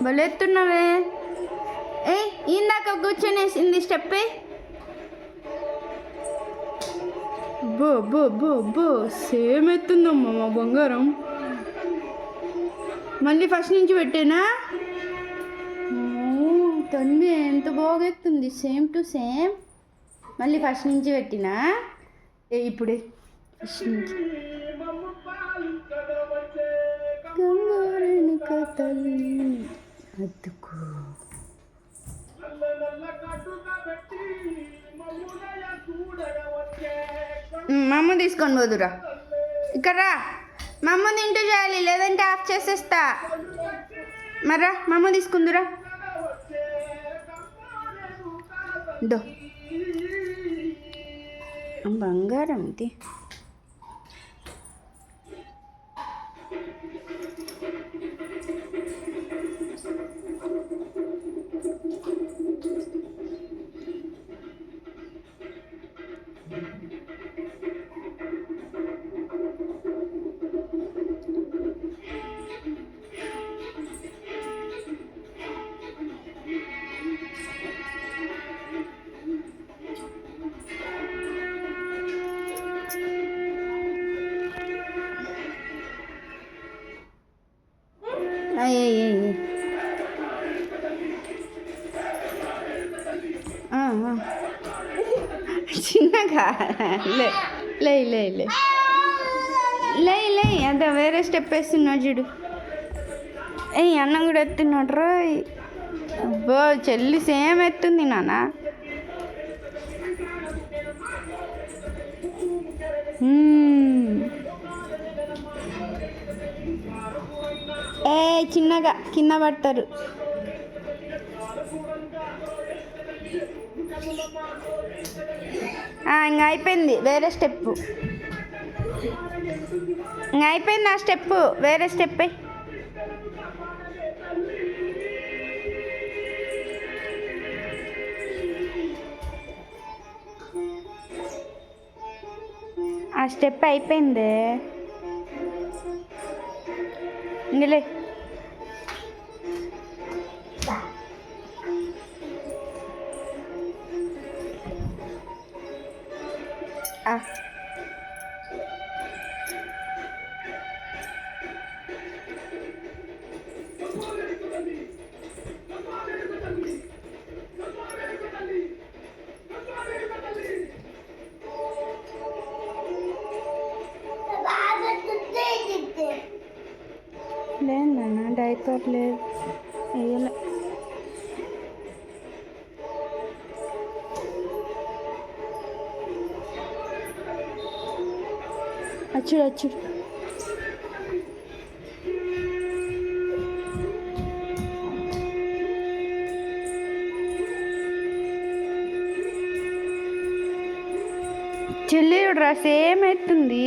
బలెత్తున్నావే. ఏ ఇందాక కూర్చొనేసింది స్టెప్. బో బో బో బో సేమ్ ఎత్తుందమ్మా మా బంగారం. మళ్ళీ ఫస్ట్ నుంచి పెట్టేనా? తొంది ఎంత బాగా ఎత్తుంది, సేమ్ టు సేమ్. మళ్ళీ ఫస్ట్ నుంచి పెట్టినా. ఇప్పుడే ఫస్ట్ నుంచి అద్దుకో. మా అమ్మ తీసుకొని పోదురా. ఇక్కడ రా, మా అమ్మ తింటూ చేయాలి, లేదంటే ఆఫ్ చేసేస్తా. మర్రా మా అమ్మ తీసుకుందురా. దో బంగారం ఇది. చిన్నగా లే లే లే లే లే లే అదే వేరే స్టెప్ వేస్తున్నాడు చూడు. అన్నం కూడా ఎత్తున్నాడు రా. అబ్బో చెల్లి సేమ్ ఎత్తుంది నాన్న. చిన్నగా కింద పడతారు. ఇంకా అయిపోయింది వేరే స్టెప్. ఇంకా అయిపోయింది ఆ స్టెప్, వేరే స్టెప్. ఆ స్టెప్ అయిపోయింది. ఇందులే లేదు నాన్న, డైపర్ లేదు, వేయలే. అచ్చుడు అచ్చుడు. చెల్లి డ్రెస్ సేమ్ ఎత్తుంది.